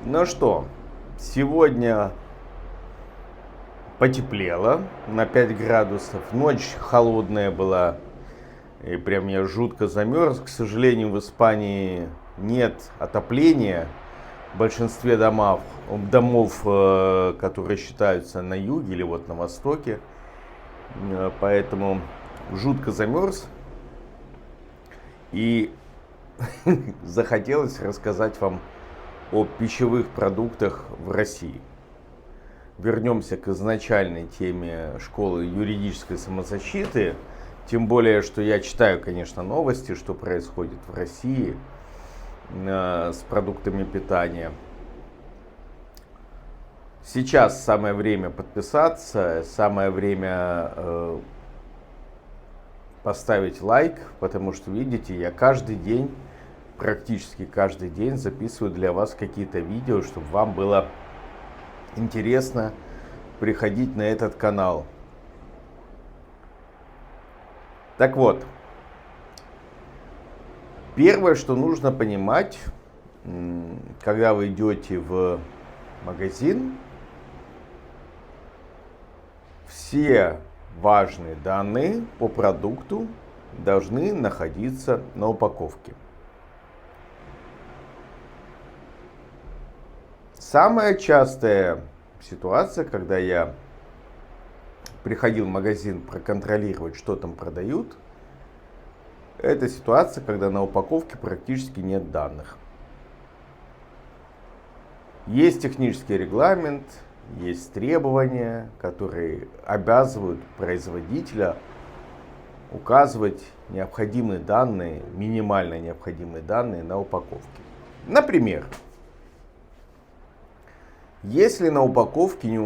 Ну что, сегодня потеплело на 5 градусов. Ночь холодная была, и прям я жутко замерз. К сожалению, в Испании нет отопления в большинстве домов, которые считаются на юге или вот на востоке. Поэтому жутко замерз. И захотелось рассказать вам о пищевых продуктах в России. Вернемся к изначальной теме школы юридической самозащиты. Тем более, что я читаю, конечно, новости, что происходит в России с продуктами питания. Сейчас самое время подписаться, самое время поставить лайк, потому что, видите, я практически каждый день записываю для вас какие-то видео, чтобы вам было интересно приходить на этот канал. Так вот, первое, что нужно понимать, когда вы идете в магазин, все важные данные по продукту должны находиться на упаковке. Самая частая ситуация, когда я приходил в магазин проконтролировать, что там продают, это ситуация, когда на упаковке практически нет данных. Есть технический регламент, есть требования, которые обязывают производителя указывать необходимые данные, минимально необходимые данные на упаковке. Например, если на упаковке не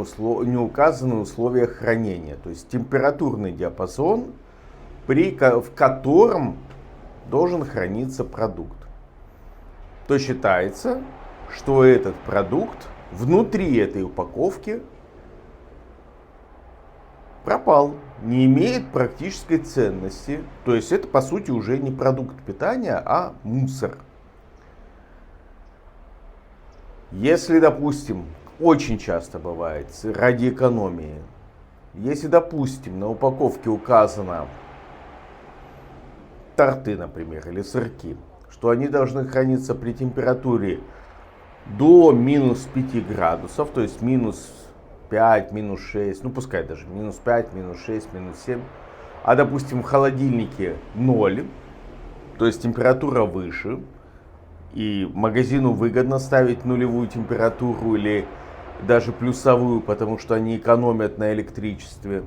указаны условия хранения, то есть температурный диапазон, в котором должен храниться продукт, то считается, что этот продукт внутри этой упаковки пропал, не имеет практической ценности. То есть это, по сути, уже не продукт питания, а мусор. Если, допустим, очень часто бывает, ради экономии, если, допустим, на упаковке указано торты, например, или сырки, что они должны храниться при температуре до минус 5 градусов, то есть минус 5, минус 6, ну пускай даже минус 5, минус 6, минус 7, а допустим в холодильнике 0, то есть температура выше, и магазину выгодно ставить нулевую температуру или даже плюсовую, потому что они экономят на электричестве,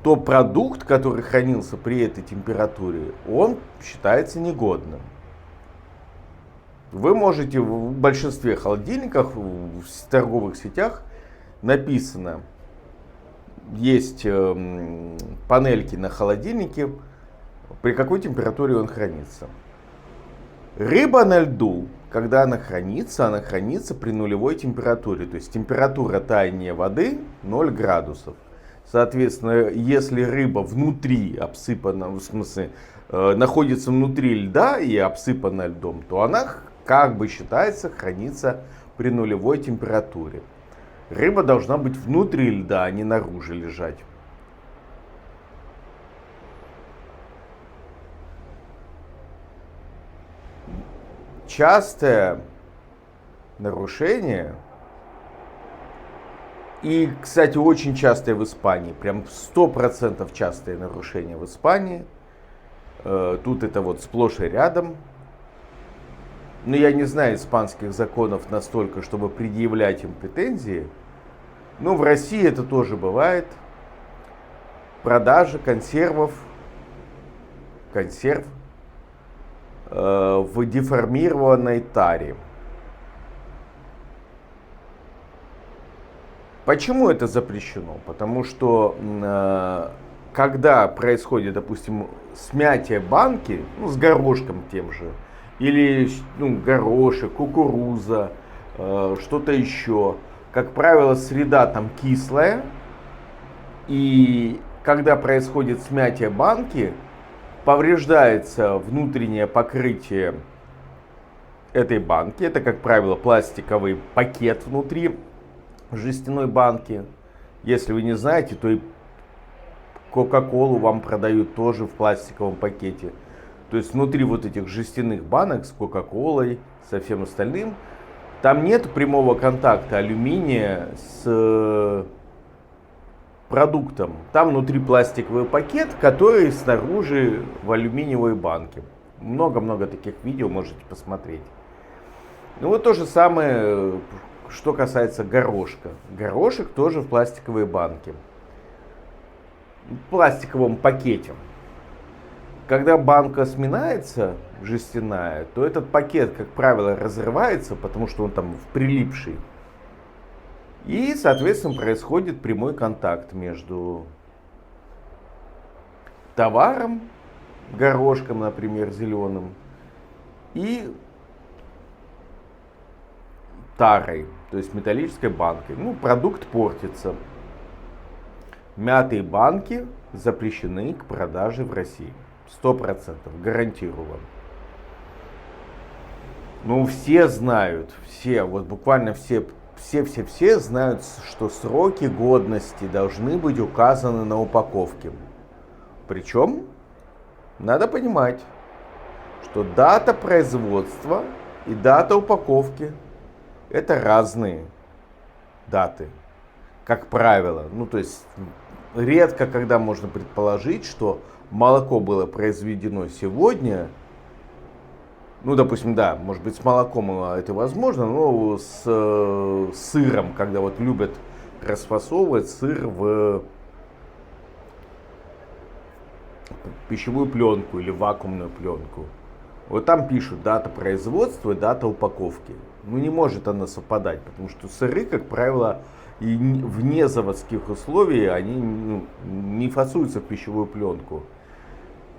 то продукт, который хранился при этой температуре, он считается негодным. Вы можете в большинстве холодильников, в торговых сетях написано, есть панельки на холодильнике, при какой температуре он хранится. Рыба на льду, когда она хранится при нулевой температуре. То есть температура таяния воды 0 градусов. Соответственно, если рыба внутри обсыпана, в смысле, находится внутри льда и обсыпана льдом, то она как бы считается хранится при нулевой температуре. Рыба должна быть внутри льда, а не наружу лежать. Частое нарушение, и, кстати, очень частое в Испании, прям 100% частое нарушение в Испании, тут это вот сплошь и рядом. Но я не знаю испанских законов настолько, чтобы предъявлять им претензии, но в России это тоже бывает. Продажа консерв в деформированной таре. Почему это запрещено? Потому что когда происходит, допустим, смятие банки, с горошком тем же, или горошек, кукуруза, что-то еще, как правило, среда там кислая, и когда происходит смятие банки, повреждается внутреннее покрытие этой банки. Это, как правило, пластиковый пакет внутри жестяной банки. Если вы не знаете, то и Кока-колу вам продают тоже в пластиковом пакете. То есть внутри вот этих жестяных банок с Кока-колой, со всем остальным, там нет прямого контакта алюминия с продуктом. Там внутри пластиковый пакет, который снаружи в алюминиевой банке. Много-много таких видео можете посмотреть. Ну вот то же самое, что касается горошка. Горошек тоже в пластиковой банке. В пластиковом пакете. Когда банка сминается, жестяная, то этот пакет, как правило, разрывается, потому что он там прилипший. И, соответственно, происходит прямой контакт между товаром, горошком, например, зеленым, и тарой, то есть металлической банкой. Ну, продукт портится. Мятые банки запрещены к продаже в России. 100%, гарантирую вам. Ну, все знают, все, вот буквально все знают, что сроки годности должны быть указаны на упаковке. Причем, надо понимать, что дата производства и дата упаковки — это разные даты, как правило. Ну, то есть, редко когда можно предположить, что молоко было произведено сегодня. Ну, допустим, да, может быть, с молоком это возможно, но с сыром, когда вот любят расфасовывать сыр в пищевую пленку или вакуумную пленку. Вот там пишут дата производства и дата упаковки. Ну, не может она совпадать, потому что сыры, как правило, и вне заводских условий, они не фасуются в пищевую пленку.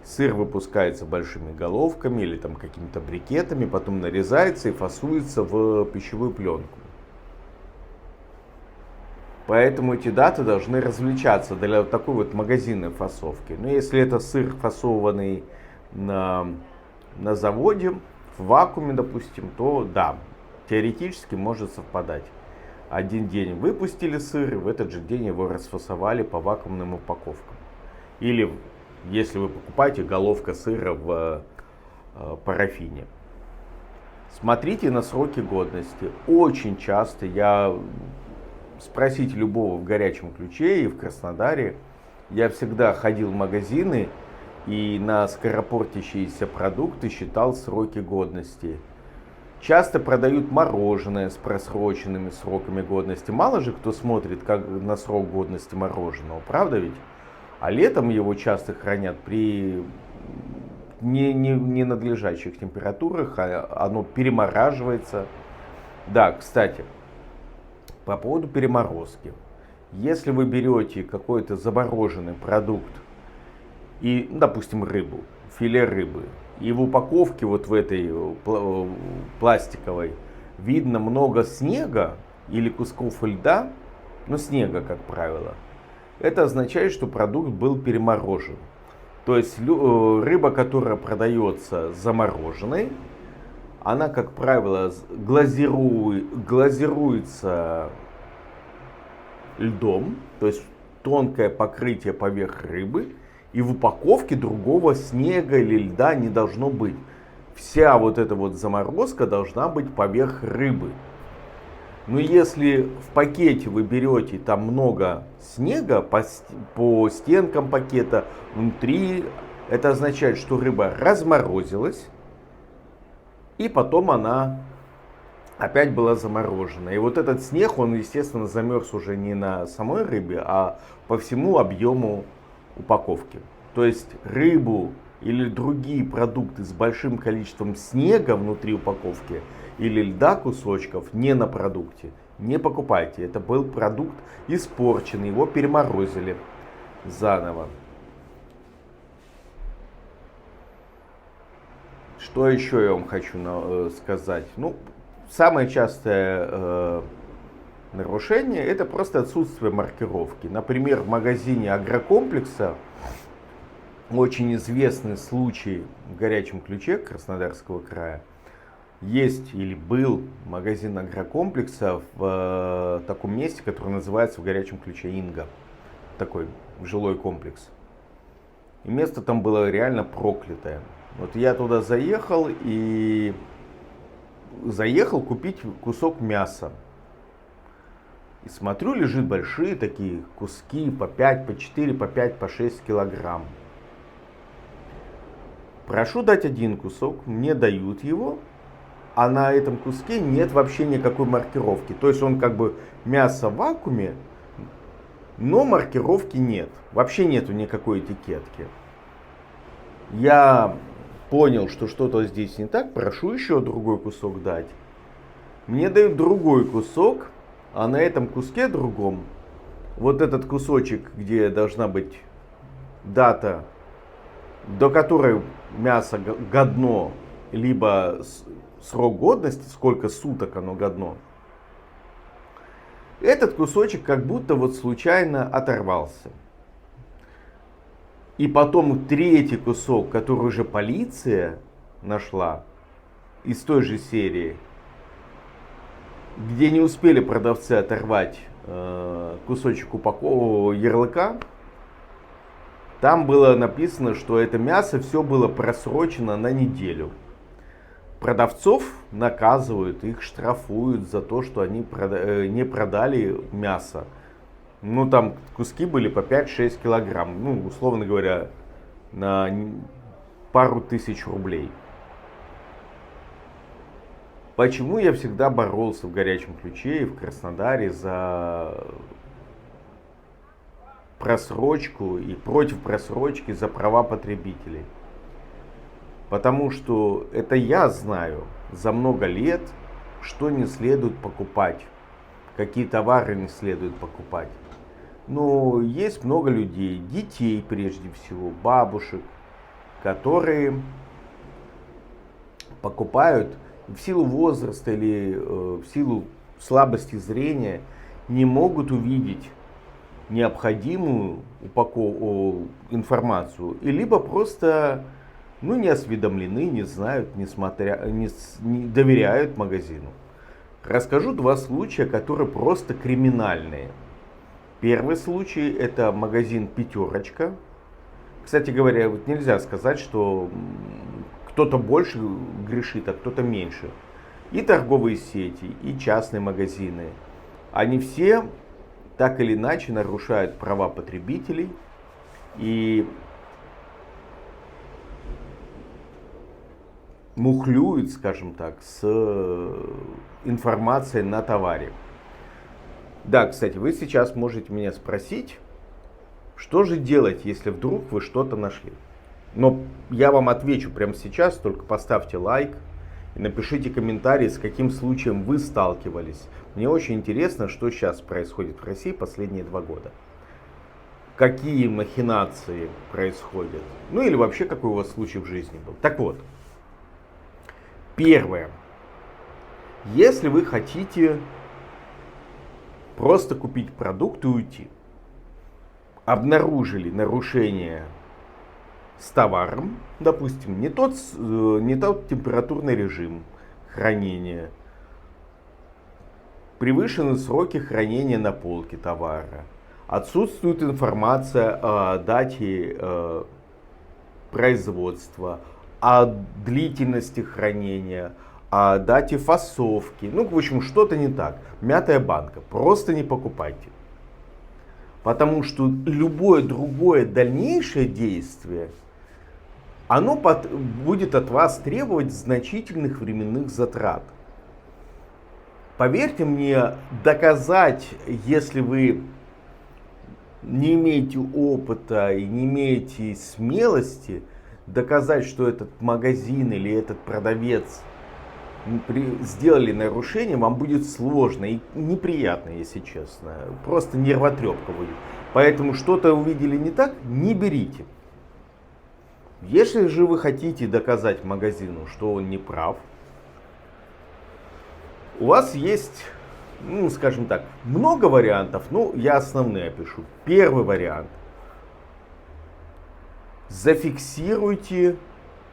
Сыр выпускается большими головками или там какими-то брикетами, потом нарезается и фасуется в пищевую пленку. Поэтому эти даты должны различаться для вот такой вот магазинной фасовки. Но если это сыр, фасованный на заводе, в вакууме, допустим, то да, теоретически может совпадать. Один день выпустили сыр, и в этот же день его расфасовали по вакуумным упаковкам. Или если вы покупаете головка сыра в парафине. Смотрите на сроки годности. Очень часто спросите любого в Горячем Ключе и в Краснодаре. Я всегда ходил в магазины и на скоропортящиеся продукты считал сроки годности. Часто продают мороженое с просроченными сроками годности. Мало же кто смотрит как на срок годности мороженого, правда ведь? А летом его часто хранят при ненадлежащих температурах, оно перемораживается. Да, кстати, по поводу переморозки. Если вы берете какой-то замороженный продукт, и, допустим, рыбу, филе рыбы, и в упаковке вот в этой пластиковой видно много снега или кусков льда, ну снега, как правило, это означает, что продукт был переморожен. То есть рыба, которая продается замороженной, она, как правило, глазируется льдом, то есть тонкое покрытие поверх рыбы, и в упаковке другого снега или льда не должно быть. Вся вот эта вот заморозка должна быть поверх рыбы. Но если в пакете вы берете там много снега по стенкам пакета, внутри, это означает, что рыба разморозилась, и потом она опять была заморожена. И вот этот снег, он, естественно, замерз уже не на самой рыбе, а по всему объему упаковки. То есть рыбу или другие продукты с большим количеством снега внутри упаковки или льда кусочков не на продукте не покупайте. Это был продукт испорченный, его переморозили заново. Что еще я вам хочу сказать? Ну, самое частое нарушение — это просто отсутствие маркировки. Например, в магазине агрокомплекса очень известный случай в Горячем Ключе Краснодарского края. есть или был магазин агрокомплекса в таком месте, которое называется в горячем ключе Инга. Такой жилой комплекс. И место там было реально проклятое. Вот я туда заехал купить кусок мяса. И смотрю, лежит большие такие куски по 5, по 4, по 5, по 6 килограмм. Прошу дать один кусок, мне дают его, а на этом куске нет вообще никакой маркировки. То есть он как бы мясо в вакууме, но маркировки нет. Вообще нету никакой этикетки. Я понял, что что-то здесь не так, прошу еще другой кусок дать. Мне дают другой кусок, а на этом куске другом, вот этот кусочек, где должна быть дата, до которой мясо годно, либо срок годности, сколько суток оно годно, этот кусочек как будто вот случайно оторвался. И потом третий кусок, который уже полиция нашла из той же серии, где не успели продавцы оторвать кусочек ярлыка, там было написано, что это мясо все было просрочено на неделю. Продавцов наказывают, их штрафуют за то, что они не продали мясо. Ну, там куски были по 5-6 килограмм. Ну, условно говоря, на пару тысяч рублей. Почему я всегда боролся в горячем ключе и в Краснодаре за просрочку и против просрочки за права потребителей? Потому что это я знаю за много лет, что не следует покупать, какие товары не следует покупать. Но есть много людей, детей прежде всего, бабушек, которые покупают в силу возраста или в силу слабости зрения, не могут увидеть необходимую информацию, и либо просто не осведомлены, не знают, не доверяют магазину. Расскажу два случая, которые просто криминальные. Первый случай — это магазин «Пятерочка». Кстати говоря, вот нельзя сказать, что кто-то больше грешит, а кто-то меньше. И торговые сети, и частные магазины. Они все так или иначе нарушают права потребителей и мухлюют, скажем так, с информацией на товаре. Да, кстати, вы сейчас можете меня спросить, что же делать, если вдруг вы что-то нашли. Но я вам отвечу прямо сейчас, только поставьте лайк и напишите комментарий, с каким случаем вы сталкивались. Мне очень интересно, что сейчас происходит в России последние 2 года. Какие махинации происходят. Ну или вообще, какой у вас случай в жизни был. Так вот, первое. Если вы хотите просто купить продукт и уйти, обнаружили нарушение с товаром, допустим, не тот температурный режим хранения, превышены сроки хранения на полке товара, отсутствует информация о дате производства, о длительности хранения, о дате фасовки. Ну, в общем, что-то не так. Мятая банка. Просто не покупайте. Потому что любое другое дальнейшее действие, оно будет от вас требовать значительных временных затрат. Поверьте мне, доказать, если вы не имеете опыта и не имеете смелости, доказать, что этот магазин или этот продавец сделали нарушение, вам будет сложно и неприятно, если честно. Просто нервотрепка будет. Поэтому что-то увидели не так, не берите. Если же вы хотите доказать магазину, что он не прав, у вас есть, скажем так, много вариантов, я основные опишу. Первый вариант. Зафиксируйте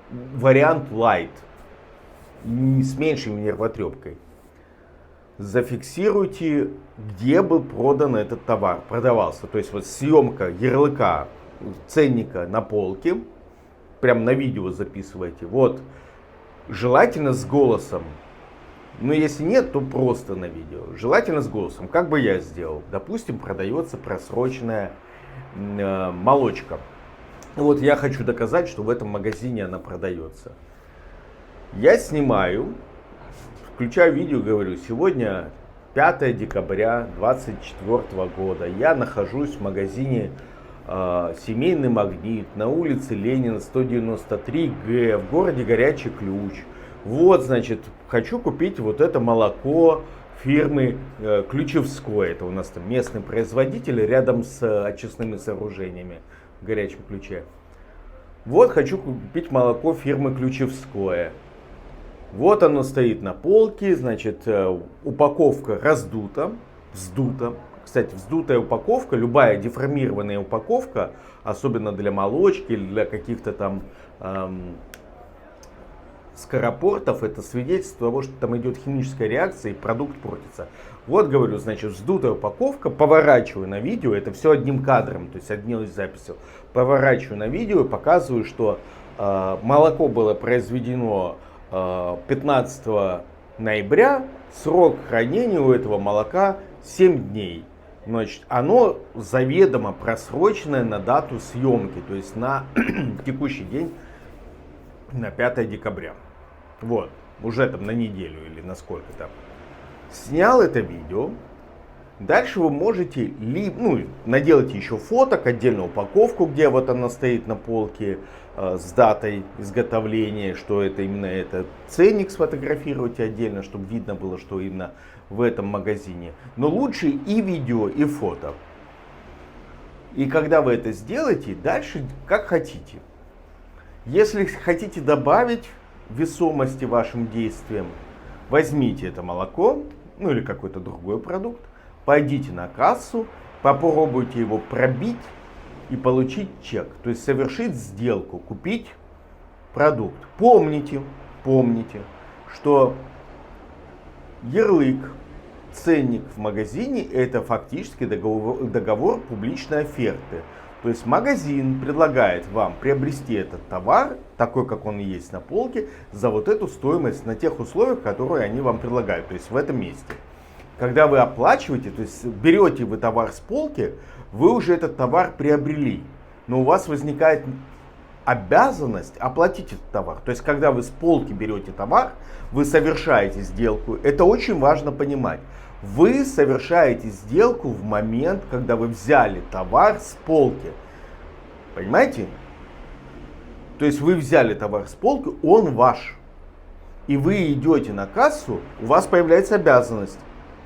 вариант light. с меньшей нервотрепкой. Зафиксируйте, где был продан этот товар, продавался. То есть вот съемка ярлыка, ценника на полке, прям на видео записывайте. Вот, желательно с голосом. Но если нет, то просто на видео. Желательно с голосом. Как бы я сделал? Допустим, продается просроченная молочка. Вот я хочу доказать, что в этом магазине она продается. Я снимаю, включаю видео, говорю, сегодня 5 декабря 2024 года. Я нахожусь в магазине «Семейный магнит» на улице Ленина, 193Г, в городе Горячий Ключ. Вот, значит, хочу купить вот это молоко фирмы Ключевской. Это у нас там местный производитель рядом с очистными сооружениями в Горячем Ключе. Вот, хочу купить молоко фирмы Ключевское. Вот оно стоит на полке, значит, упаковка раздута, вздута. Кстати, вздутая упаковка, любая деформированная упаковка, особенно для молочки или для каких-то там скоропортов, это свидетельство того, что там идет химическая реакция и продукт портится. Вот, говорю, значит, вздутая упаковка, поворачиваю на видео, это все одним кадром, то есть одной записью. Поворачиваю на видео и показываю, что молоко было произведено 15 ноября, срок хранения у этого молока 7 дней. Значит, оно заведомо просроченное на дату съемки, то есть на текущий день, на 5 декабря. Вот, уже там на неделю или на сколько там. Снял это видео. Дальше вы можете наделать еще фоток, отдельную упаковку, где вот она стоит на полке с датой изготовления, что это именно этот ценник сфотографируйте отдельно, чтобы видно было, что именно в этом магазине. Но лучше и видео, и фото. И когда вы это сделаете, дальше как хотите. Если хотите добавить весомости вашим действиям, возьмите это молоко, или какой-то другой продукт, пойдите на кассу, попробуйте его пробить и получить чек. То есть совершить сделку, купить продукт. Помните, что ярлык, ценник в магазине — это фактически договор публичной оферты. То есть магазин предлагает вам приобрести этот товар, такой как он есть на полке, за вот эту стоимость на тех условиях, которые они вам предлагают, то есть в этом месте. Когда вы оплачиваете, то есть берете вы товар с полки, вы уже этот товар приобрели, но у вас возникает обязанность оплатить этот товар. То есть когда вы с полки берете товар, вы совершаете сделку, это очень важно понимать. Вы совершаете сделку в момент, когда вы взяли товар с полки. Понимаете? То есть вы взяли товар с полки, он ваш. И вы идете на кассу, у вас появляется обязанность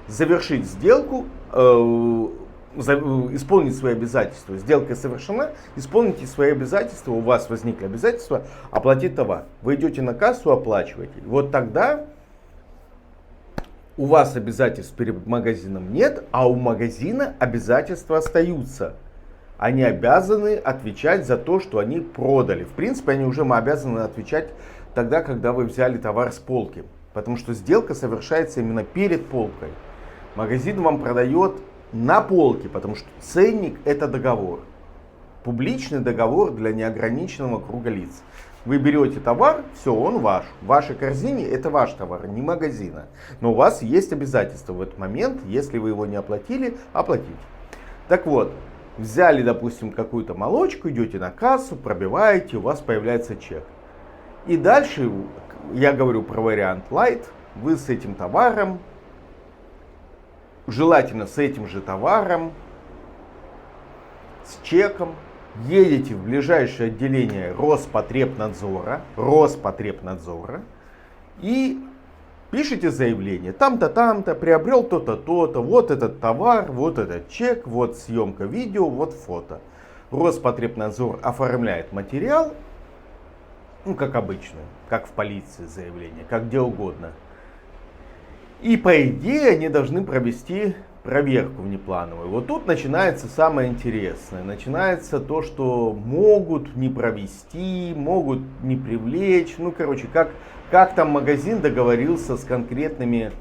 завершить сделку, исполнить свои обязательства. Сделка совершена, исполните свои обязательства, у вас возникли обязательства оплатить товар. Вы идете на кассу, оплачиваете. Вот тогда у вас обязательств перед магазином нет, а у магазина обязательства остаются. Они обязаны отвечать за то, что они продали. В принципе, они уже обязаны отвечать тогда, когда вы взяли товар с полки. Потому что сделка совершается именно перед полкой. Магазин вам продает на полке, потому что ценник — это договор. Публичный договор для неограниченного круга лиц. Вы берете товар, все, он ваш. В вашей корзине это ваш товар, не магазина. Но у вас есть обязательства в этот момент, если вы его не оплатили, оплатите. Так вот, взяли, допустим, какую-то молочку, идете на кассу, пробиваете, у вас появляется чек. И дальше, я говорю про вариант Light, вы с этим товаром, желательно с этим же товаром, с чеком, едете в ближайшее отделение Роспотребнадзора и пишите заявление. Там-то, приобрел то-то, то-то, вот этот товар, вот этот чек, вот съемка видео, вот фото. Роспотребнадзор оформляет материал, как обычно, как в полиции заявление, как где угодно. И по идее они должны провести проверку внеплановую. Вот тут начинается самое интересное. Начинается то, что могут не провести, могут не привлечь. Ну, короче, как там магазин договорился с конкретными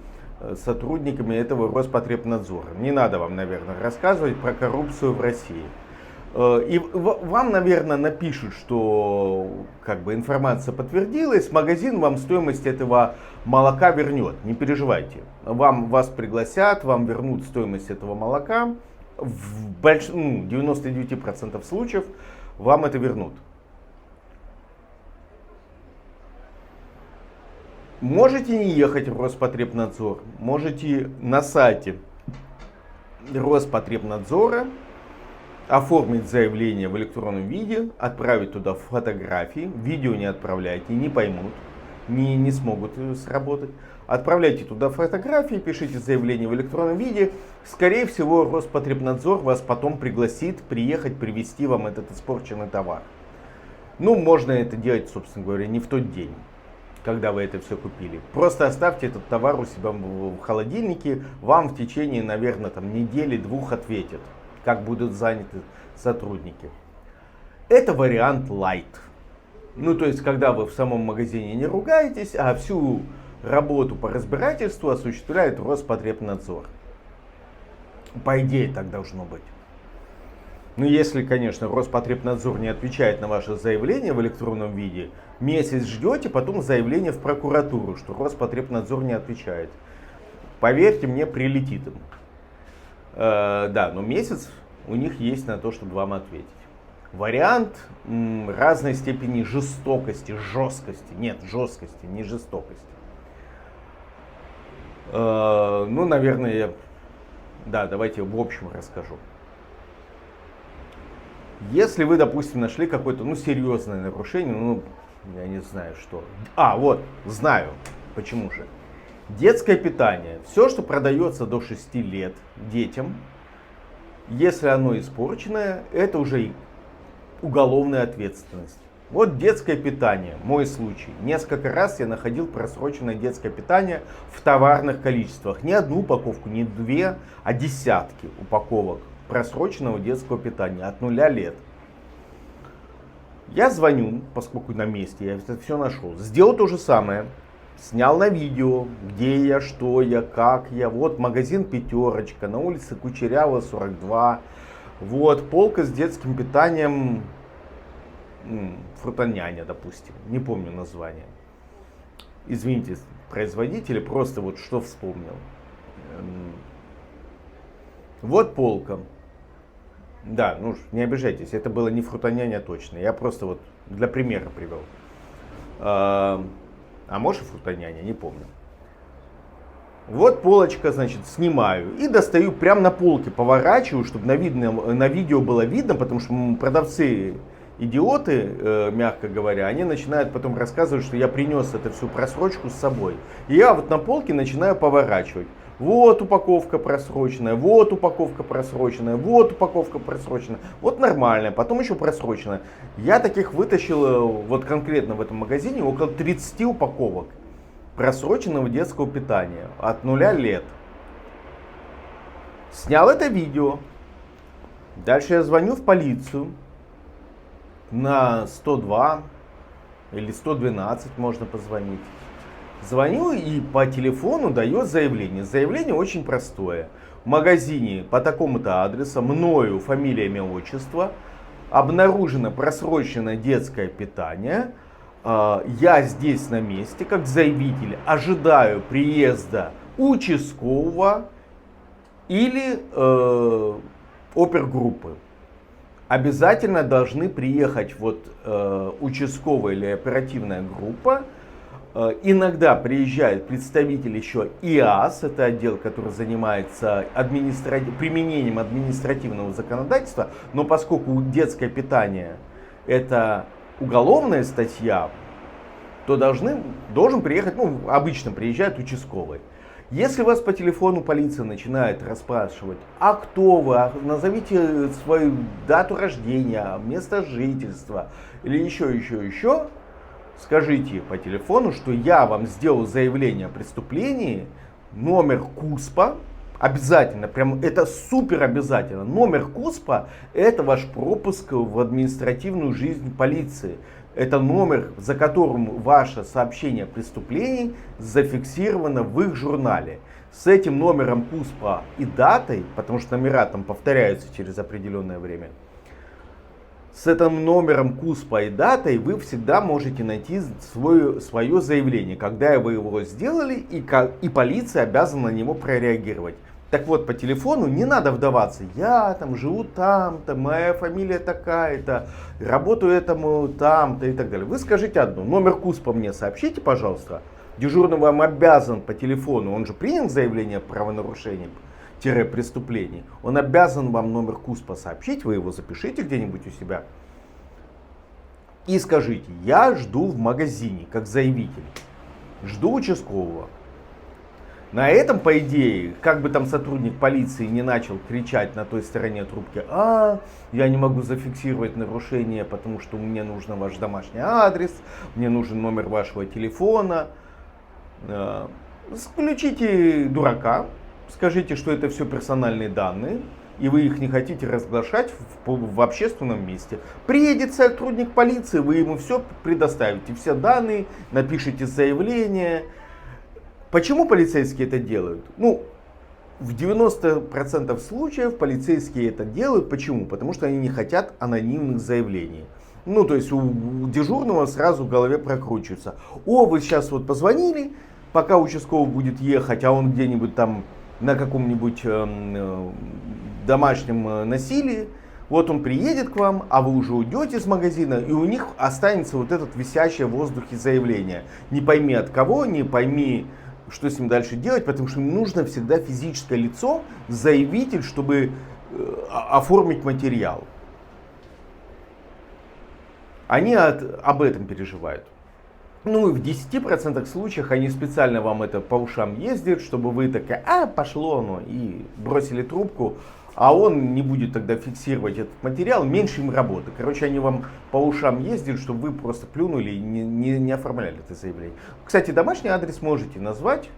сотрудниками этого Роспотребнадзора. Не надо вам, наверное, рассказывать про коррупцию в России. И вам, наверное, напишут, что как бы информация подтвердилась, магазин вам стоимость этого молока вернет. Не переживайте. Вас пригласят, вам вернут стоимость этого молока. В 99% случаев вам это вернут. Можете не ехать в Роспотребнадзор, можете на сайте Роспотребнадзора оформить заявление в электронном виде, отправить туда фотографии, видео не отправляйте, не поймут, не смогут сработать. Отправляйте туда фотографии, пишите заявление в электронном виде. Скорее всего, Роспотребнадзор вас потом пригласит приехать, привезти вам этот испорченный товар. Ну, можно это делать, собственно говоря, не в тот день, когда вы это все купили. Просто оставьте этот товар у себя в холодильнике, вам в течение, наверное, недели-двух ответят, как будут заняты сотрудники. Это вариант light. Ну, то есть, когда вы в самом магазине не ругаетесь, а всю работу по разбирательству осуществляет Роспотребнадзор. По идее, так должно быть. Ну, если, конечно, Роспотребнадзор не отвечает на ваше заявление в электронном виде, месяц ждете, потом заявление в прокуратуру, что Роспотребнадзор не отвечает. Поверьте мне, прилетит им. Да, но месяц у них есть на то, чтобы вам ответить. Вариант разной степени жестокости, жесткости. Нет, жесткости, не жестокости. Ну, наверное, да, давайте в общем расскажу. Если вы, допустим, нашли какое-то, серьезное нарушение, я не знаю что. Вот, знаю, почему же. Детское питание. Все, что продается до 6 лет детям, если оно испорченное, это уже уголовная ответственность. Вот детское питание, мой случай. Несколько раз я находил просроченное детское питание в товарных количествах. Не одну упаковку, не две, а десятки упаковок просроченного детского питания от 0 лет. Я звоню, поскольку на месте, я это все нашел. Сделал то же самое. Снял на видео, где я, что я, как я. Вот магазин «Пятерочка», на улице Кучерява, 42. Вот полка с детским питанием, «Фрутоняня», допустим. Не помню название. Извините, производители, просто вот что вспомнил. Вот полка. Да, не обижайтесь, это было не «Фрутоняня» точно. Я просто вот для примера привел. А может и «Фрутоняня», не помню. Вот полочка, значит, снимаю и достаю прямо на полке, поворачиваю, чтобы на видео было видно, потому что продавцы идиоты, мягко говоря, они начинают потом рассказывать, что я принес эту всю просрочку с собой. И я вот на полке начинаю поворачивать. Вот упаковка просроченная, вот упаковка просроченная, вот упаковка просроченная. Вот нормальная, потом еще просроченная. Я таких вытащил вот конкретно в этом магазине около 30 упаковок просроченного детского питания от 0 лет. Снял это видео. Дальше я звоню в полицию на 102 или 112 можно позвонить. Звоню и по телефону дает заявление. Заявление очень простое. В магазине по такому-то адресу, мною, фамилия, имя, отчество, обнаружено просроченное детское питание. Я здесь на месте, как заявитель, ожидаю приезда участкового или опергруппы. Обязательно должны приехать участковая или оперативная группа. Иногда приезжает представитель еще ИАС, это отдел, который занимается применением административного законодательства, но поскольку детское питание это уголовная статья, то должен приехать, обычно приезжает участковый. Если вас по телефону полиция начинает расспрашивать, а кто вы, назовите свою дату рождения, место жительства или еще, скажите по телефону, что я вам сделал заявление о преступлении, номер КУСПа, Обязательно, прям это супер обязательно. Номер КУСПа это ваш пропуск в административную жизнь полиции. Это номер, за которым ваше сообщение о преступлении зафиксировано в их журнале. С этим номером КУСПа и датой, потому что номера там повторяются через определенное время, с этим номером КУСПа и датой вы всегда можете найти свое заявление, когда вы его сделали, и полиция обязана на него прореагировать. Так вот, по телефону не надо вдаваться. Я там живу там-то, моя фамилия такая-то, работаю этому там-то и так далее. Вы скажите одно, номер КУСПа мне сообщите, пожалуйста. Дежурный вам обязан по телефону, он же принял заявление о правонарушении-преступлении. Он обязан вам номер КУСПа сообщить, вы его запишите где-нибудь у себя. И скажите, я жду в магазине, как заявитель. Жду участкового. На этом, по идее, как бы там сотрудник полиции не начал кричать на той стороне трубки, я не могу зафиксировать нарушение, потому что мне нужен ваш домашний адрес, мне нужен номер вашего телефона. Включите дурака, скажите, что это все персональные данные, и вы их не хотите разглашать в общественном месте. Приедет сотрудник полиции, вы ему все предоставите, все данные, напишите заявление. Почему полицейские это делают? В 90% случаев полицейские это делают. Почему? Потому что они не хотят анонимных заявлений. То есть у дежурного сразу в голове прокручивается. Вы сейчас вот позвонили, пока участковый будет ехать, а он где-нибудь там на каком-нибудь домашнем насилии. Вот он приедет к вам, а вы уже уйдете из магазина, и у них останется вот этот висящее в воздухе заявление. Не пойми от кого, не пойми, что с ним дальше делать, потому что нужно всегда физическое лицо, заявитель, чтобы оформить материал. Они об этом переживают. И в 10% случаях они специально вам это по ушам ездят, чтобы вы такие, пошло оно, и бросили трубку, а он не будет тогда фиксировать этот материал, меньше им работы. Короче, они вам по ушам ездят, чтобы вы просто плюнули и не оформляли это заявление. Кстати, домашний адрес можете назвать,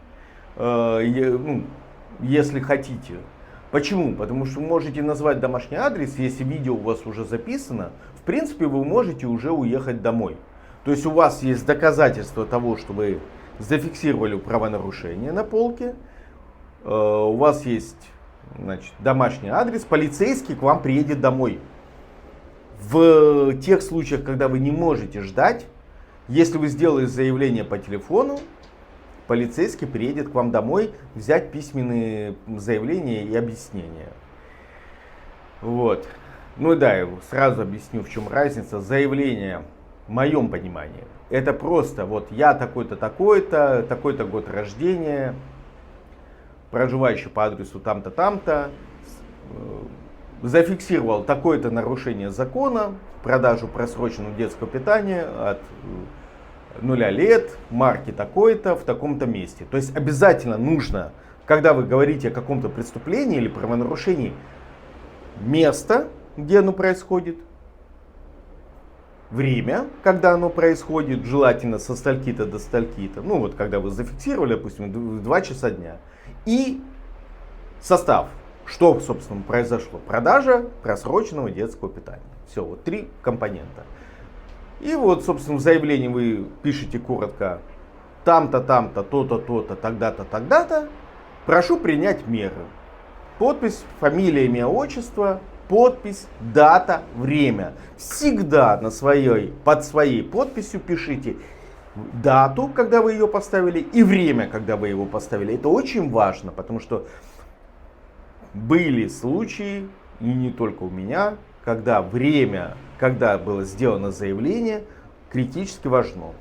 если хотите. Почему? Потому что вы можете назвать домашний адрес, если видео у вас уже записано, в принципе, вы можете уже уехать домой. То есть у вас есть доказательства того, что вы зафиксировали правонарушение на полке, у вас есть домашний адрес, полицейский к вам приедет домой. В тех случаях, когда вы не можете ждать, если вы сделали заявление по телефону, полицейский приедет к вам домой взять письменные заявления и объяснения. Вот. Я сразу объясню, в чем разница. Заявление, в моем понимании, это просто я такой-то, такой-то, такой-то год рождения, проживающий по адресу там-то, там-то, зафиксировал такое-то нарушение закона, продажу просроченного детского питания от 0 лет, марки такой-то, в таком-то месте. То есть обязательно нужно, когда вы говорите о каком-то преступлении или правонарушении, место, где оно происходит, время, когда оно происходит, желательно со стальки-то до стальки-то, когда вы зафиксировали, допустим, 2 часа дня, и состав, что, собственно, произошло. Продажа просроченного детского питания. Все, 3 компонента. И собственно, в заявлении вы пишете коротко, там-то, там-то, то-то, то-то, тогда-то, тогда-то, прошу принять меры. Подпись, фамилия, имя, отчество, подпись, дата, время. Всегда под своей подписью пишите дату, когда вы ее поставили, и время, когда вы его поставили. Это очень важно, потому что были случаи, и не только у меня, когда время, когда было сделано заявление, критически важно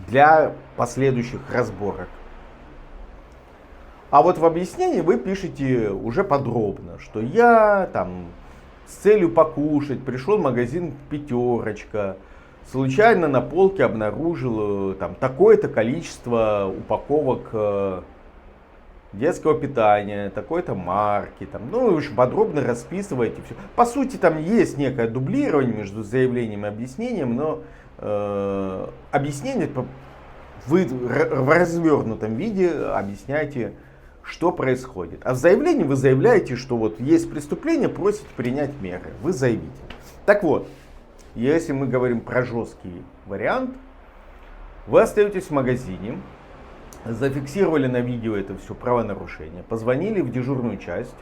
для последующих разборок. А в объяснении вы пишете уже подробно, что я с целью покушать пришел в магазин «Пятерочка», случайно на полке обнаружил такое-то количество упаковок детского питания, такой-то марки, в общем, подробно расписываете все. По сути, там есть некое дублирование между заявлением и объяснением, но объяснение вы в развернутом виде объясняете, что происходит. А в заявлении вы заявляете, что вот есть преступление, просите принять меры. Вы заявите. Так вот, если мы говорим про жесткий вариант, вы остаетесь в магазине, зафиксировали на видео это все правонарушение, позвонили в дежурную часть,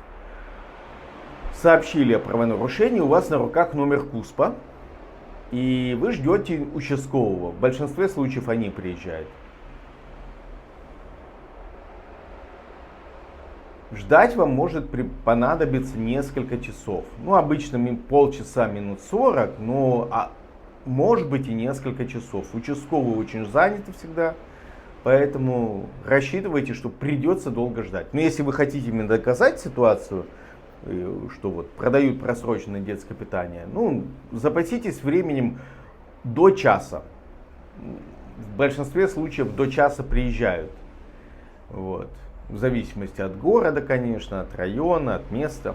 сообщили о правонарушении, у вас на руках номер КУСПа, и вы ждете участкового. В большинстве случаев они приезжают. Ждать вам может понадобиться несколько часов. Ну, обычно полчаса, минут 40, но может быть и несколько часов. Участковые очень заняты всегда, поэтому рассчитывайте, что придется долго ждать. Но если вы хотите именно доказать ситуацию, что вот продают просроченное детское питание, ну, запаситесь временем до часа. В большинстве случаев до часа приезжают. Вот. В зависимости от города, конечно, от района, от места.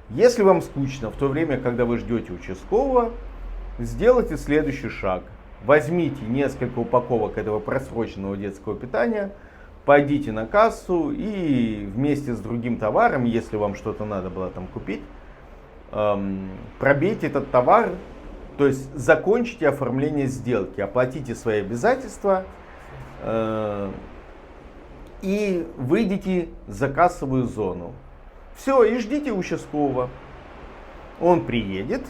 Если вам скучно в то время, когда вы ждете участкового, сделайте следующий шаг. Возьмите несколько упаковок этого просроченного детского питания, пойдите на кассу и вместе с другим товаром, если вам что-то надо было там купить, пробейте этот товар. То есть закончите оформление сделки, оплатите свои обязательства и выйдите за кассовую зону. Все, и ждите участкового. Он приедет.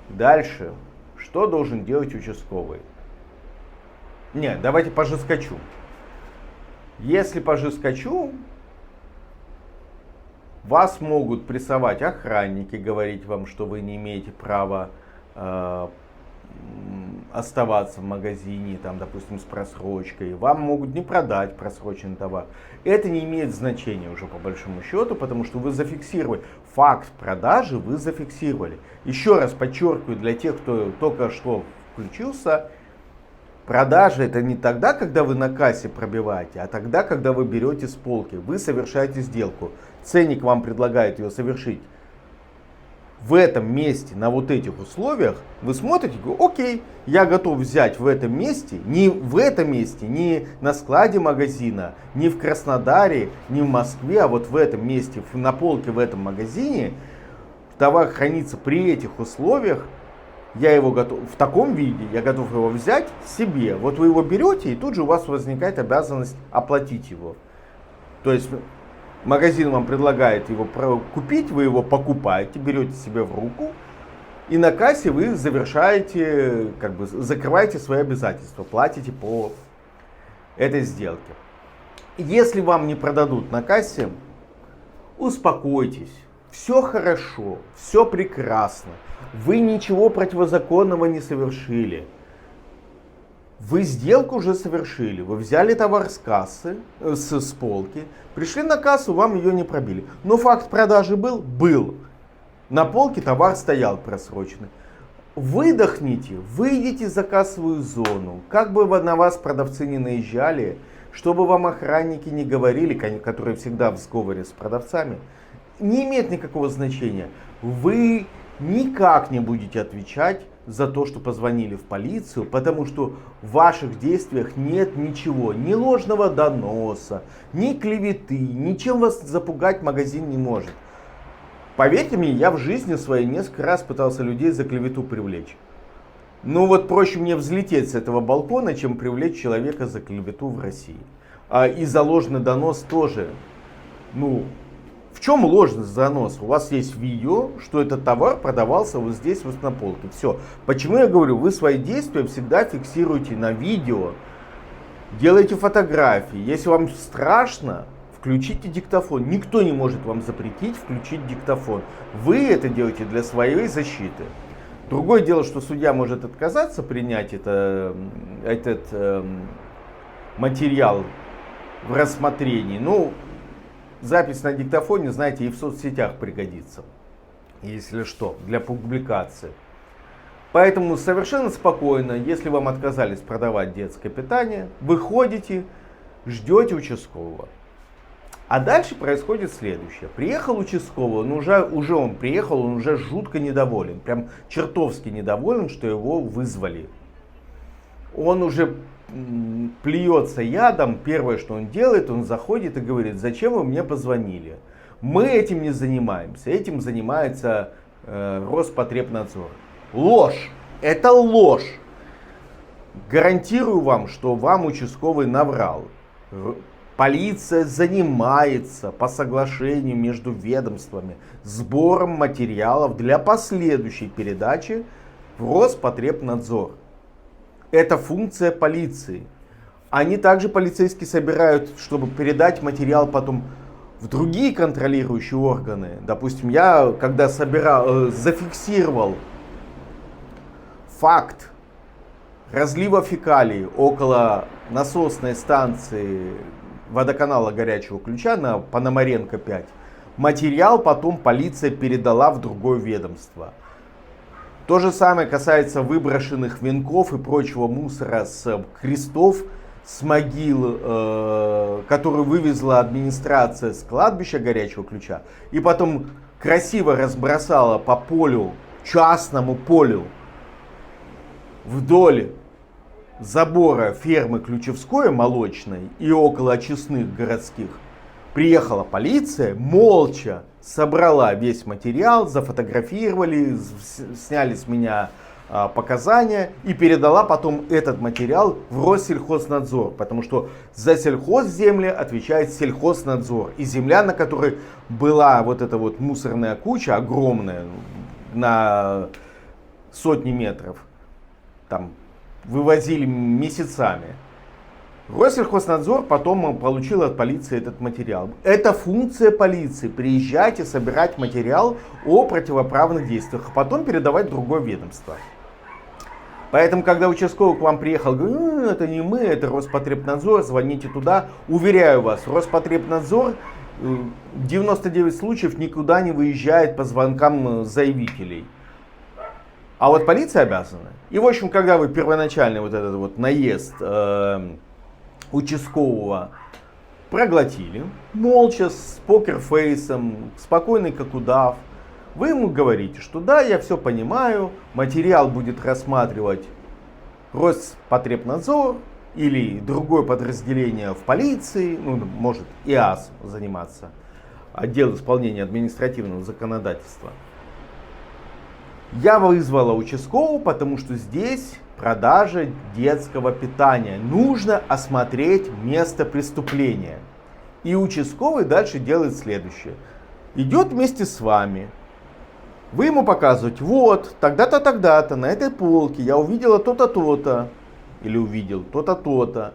Дальше, что должен делать участковый? Нет, давайте по жесткачу. Если по жесткачу, вас могут прессовать охранники, говорить вам, что вы не имеете права оставаться в магазине, там, допустим, с просрочкой. Вам могут не продать просроченный товар. Это не имеет значения уже по большому счету, потому что вы зафиксировали. Факт продажи вы зафиксировали. Еще раз подчеркиваю для тех, кто только что включился, продажа это не тогда, когда вы на кассе пробиваете, а тогда, когда вы берете с полки. Вы совершаете сделку. Ценник вам предлагает ее совершить в этом месте, на вот этих условиях, вы смотрите, говорите, окей, я готов взять в этом месте, не в этом месте, не на складе магазина, не в Краснодаре, не в Москве, а вот в этом месте, на полке в этом магазине, товар хранится при этих условиях, я его готов, в таком виде, я готов его взять себе. Вот вы его берете, и тут же у вас возникает обязанность оплатить его. То есть магазин вам предлагает его купить, вы его покупаете, берете себе в руку, и на кассе вы завершаете, как бы закрываете свои обязательства, платите по этой сделке. Если вам не продадут на кассе, успокойтесь, все хорошо, все прекрасно, вы ничего противозаконного не совершили. Вы сделку уже совершили, вы взяли товар с кассы, с полки, пришли на кассу, вам ее не пробили. Но факт продажи был? Был. На полке товар стоял просроченный. Выдохните, выйдите за кассовую зону. Как бы на вас продавцы не наезжали, чтобы вам охранники не говорили, которые всегда в сговоре с продавцами, не имеет никакого значения. Вы никак не будете отвечать за то, что позвонили в полицию, потому что в ваших действиях нет ничего, ни ложного доноса, ни клеветы, ничем вас запугать магазин не может. Поверьте мне, я в жизни своей несколько раз пытался людей за клевету привлечь. Ну вот проще мне взлететь с этого балкона, чем привлечь человека за клевету в России. И за ложный донос тоже. Ну, в чем ложный донос? У вас есть видео, что этот товар продавался вот здесь, вот на полке. Все. Почему я говорю, вы свои действия всегда фиксируете на видео, делайте фотографии. Если вам страшно, включите диктофон. Никто не может вам запретить включить диктофон. Вы это делаете для своей защиты. Другое дело, что судья может отказаться принять этот материал в рассмотрении. Ну, запись на диктофоне, знаете, и в соцсетях пригодится, если что, для публикации. Поэтому совершенно спокойно, если вам отказались продавать детское питание, выходите, ждете участкового. А дальше происходит следующее. Приехал участковый, он уже жутко недоволен, прям чертовски недоволен, что его вызвали. Он уже плюется ядом, первое, что он делает, он заходит и говорит: зачем вы мне позвонили? Мы этим не занимаемся, этим занимается Роспотребнадзор. Ложь, это ложь. Гарантирую вам, что вам участковый наврал. Полиция занимается по соглашению между ведомствами сбором материалов для последующей передачи в Роспотребнадзор. Это функция полиции. Они также, полицейские, собирают, чтобы передать материал потом в другие контролирующие органы. Допустим, я когда зафиксировал факт разлива фекалий около насосной станции водоканала Горячего Ключа на Пономаренко 5, материал потом полиция передала в другое ведомство. То же самое касается выброшенных венков и прочего мусора с крестов, с могил, который вывезла администрация с кладбища Горячего Ключа, и потом красиво разбросала по полю, частному полю, вдоль забора фермы Ключевской молочной и около очистных городских. Приехала полиция, молча собрала весь материал, зафотографировали, сняли с меня показания и передала потом этот материал в Россельхознадзор, потому что за сельхозземли отвечает сельхознадзор. И земля, на которой была вот эта вот мусорная куча огромная, на сотни метров, там вывозили месяцами. Россельхознадзор потом получил от полиции этот материал. Это функция полиции. Приезжать и собирать материал о противоправных действиях, а потом передавать в другое ведомство. Поэтому, когда участковый к вам приехал, говорит: это не мы, это Роспотребнадзор, звоните туда. Уверяю вас, Роспотребнадзор в 99 случаев никуда не выезжает по звонкам заявителей. А вот полиция обязана. И, в общем, когда вы первоначальный вот этот вот наезд участкового проглотили, молча, с покерфейсом, спокойный как удав, вы ему говорите, что да, я все понимаю, материал будет рассматривать Роспотребнадзор или другое подразделение в полиции, ну, может, ИАС заниматься, отдел исполнения административного законодательства. Я вызвала участкового, потому что здесь продажа детского питания. Нужно осмотреть место преступления. И участковый дальше делает следующее. Идет вместе с вами. Вы ему показываете: вот, тогда-то, тогда-то, на этой полке я увидела то-то, то-то. Или увидел то-то, то-то.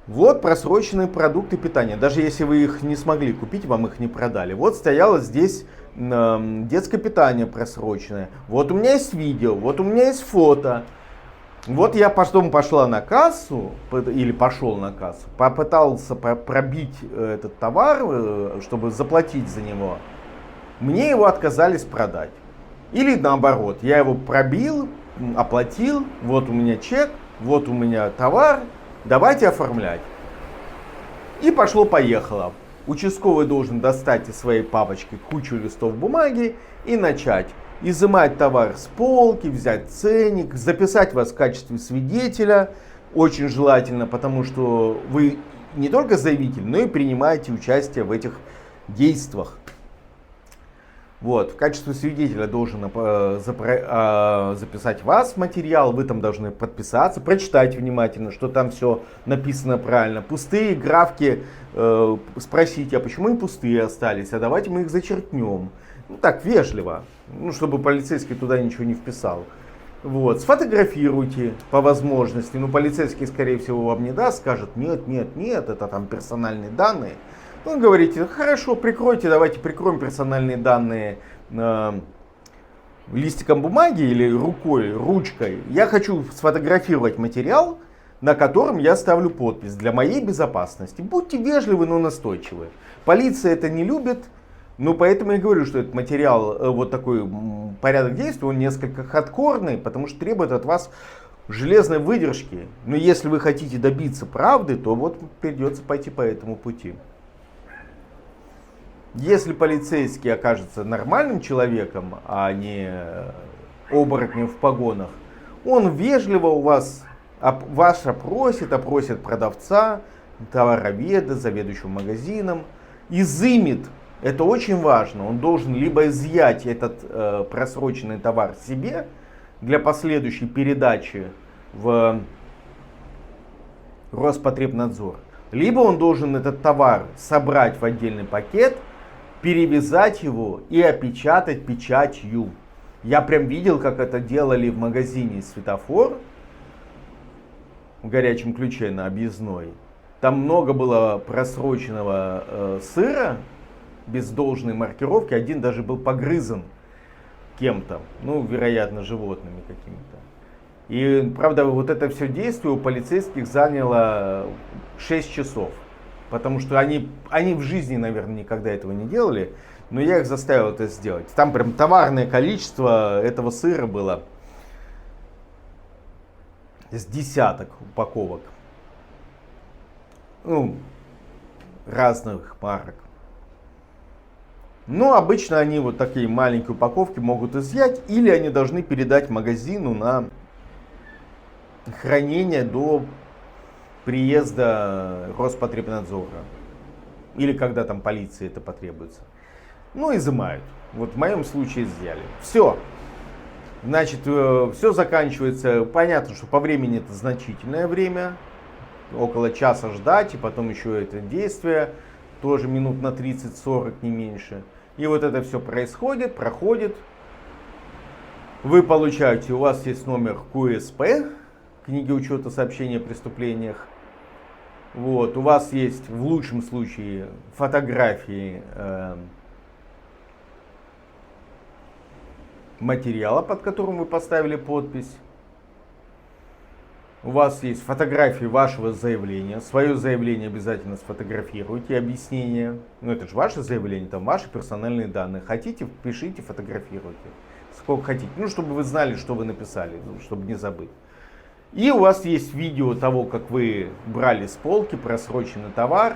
Вот просроченные продукты питания. Даже если вы их не смогли купить, вам их не продали. Вот стояло здесь детское питание просроченное. Вот у меня есть видео, вот у меня есть фото. Вот я потом пошла на кассу, или пошел на кассу, попытался пробить этот товар, чтобы заплатить за него. Мне его отказались продать. Или наоборот, я его пробил, оплатил, вот у меня чек, вот у меня товар, давайте оформлять. И пошло-поехало. Участковый должен достать из своей папочки кучу листов бумаги и начать изымать товар с полки, взять ценник, записать вас в качестве свидетеля. Очень желательно, потому что вы не только заявитель, но и принимаете участие в этих действиях. Вот, в качестве свидетеля должен записать вас материал, вы там должны подписаться, прочитать внимательно, что там все написано правильно. Пустые графки спросите: а почему они пустые остались, а давайте мы их зачеркнем. Ну так, вежливо, ну, чтобы полицейский туда ничего не вписал. Вот, сфотографируйте по возможности, ну полицейский, скорее всего, вам не даст, скажет: нет, нет, нет, это там персональные данные. Вы говорите: хорошо, прикройте, давайте прикроем персональные данные листиком бумаги или ручкой. Я хочу сфотографировать материал, на котором я ставлю подпись для моей безопасности. Будьте вежливы, но настойчивы. Полиция это не любит, но поэтому я говорю, что этот материал, вот такой порядок действий, он несколько хардкорный, потому что требует от вас железной выдержки. Но если вы хотите добиться правды, то вот придется пойти по этому пути. Если полицейский окажется нормальным человеком, а не оборотнем в погонах, он вежливо у вас Вас опросит продавца, товароведа, заведующего магазином, изымет. Это очень важно. Он должен либо изъять этот просроченный товар себе для последующей передачи в Роспотребнадзор, либо он должен этот товар собрать в отдельный пакет, перевязать его и опечатать печатью. Я прям видел, как это делали в магазине «Светофор» в Горячем Ключе на Объездной. Там много было просроченного сыра без должной маркировки. Один даже был погрызан кем-то, ну, вероятно, животными какими-то. И, правда, вот это все действие у полицейских заняло 6 часов. Потому что они в жизни, наверное, никогда этого не делали. Но я их заставил это сделать. Там прям товарное количество этого сыра было с десяток упаковок. Ну, разных марок. Но обычно они вот такие маленькие упаковки могут изъять. Или они должны передать магазину на хранение до приезда Роспотребнадзора. Или когда там полиции это потребуется. Ну, изымают. Вот в моем случае изъяли. Все. Значит, все заканчивается. Понятно, что по времени это значительное время. Около часа ждать. И потом еще это действие. Тоже минут на 30-40, не меньше. И вот это все происходит, проходит. Вы получаете, у вас есть номер КУСП, книги учета сообщений о преступлениях. Вот, у вас есть в лучшем случае фотографии материала, под которым вы поставили подпись. У вас есть фотографии вашего заявления. Свое заявление обязательно сфотографируйте, объяснение. Ну это же ваше заявление, там ваши персональные данные. Хотите, пишите, фотографируйте. Сколько хотите. Ну, чтобы вы знали, что вы написали, ну, чтобы не забыть. И у вас есть видео того, как вы брали с полки просроченный товар.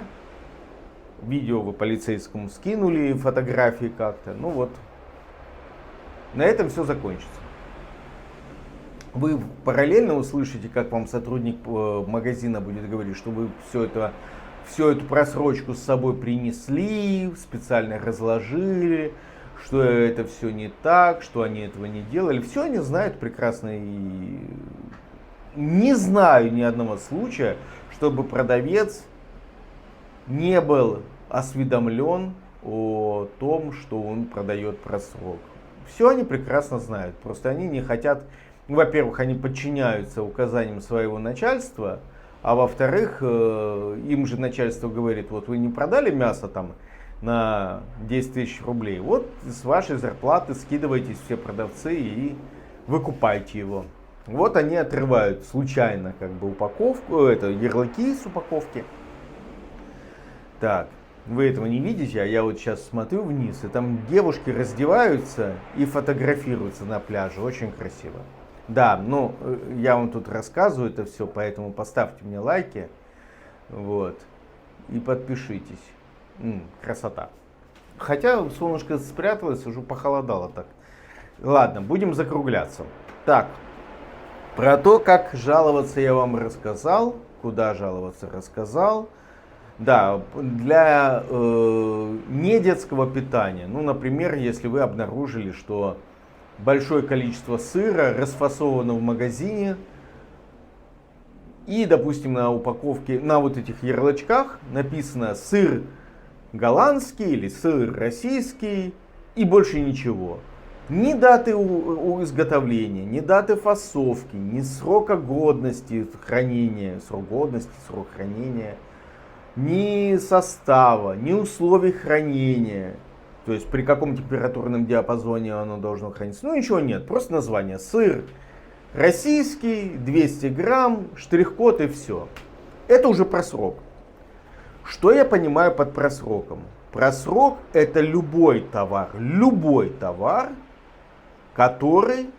Видео вы полицейскому скинули, фотографии как-то. Ну вот. На этом все закончится. Вы параллельно услышите, как вам сотрудник магазина будет говорить, что вы всю эту просрочку с собой принесли, специально разложили, что это все не так, что они этого не делали. Все они знают прекрасно. И не знаю ни одного случая, чтобы продавец не был осведомлен о том, что он продает просрок. Все они прекрасно знают, просто они не хотят. Во-первых, они подчиняются указаниям своего начальства, а во-вторых, им же начальство говорит, вот вы не продали мясо там на 10 тысяч рублей, вот с вашей зарплаты скидывайтесь все продавцы и выкупайте его. Вот они отрывают случайно как бы упаковку, ярлыки с упаковки. Так, вы этого не видите, а я вот сейчас смотрю вниз, и там девушки раздеваются и фотографируются на пляже, очень красиво. Да, ну, я вам тут рассказываю это все, поэтому поставьте мне лайки, вот, и подпишитесь. Красота. Хотя солнышко спряталось, уже похолодало так. Ладно, будем закругляться. Так, про то, как жаловаться, я вам рассказал, куда жаловаться рассказал. Да, для недетского питания, ну, например, если вы обнаружили, что большое количество сыра расфасовано в магазине. И, допустим, на упаковке, на вот этих ярлычках написано сыр голландский или сыр российский и больше ничего. Ни даты изготовления, ни даты фасовки, ни срока годности хранения, срок годности, срок хранения, ни состава, ни условий хранения. То есть при каком температурном диапазоне оно должно храниться. Ну ничего нет, просто название. Сыр российский, 200 грамм, штрих-код и все. Это уже просрок. Что я понимаю под просроком? Просрок это любой товар, который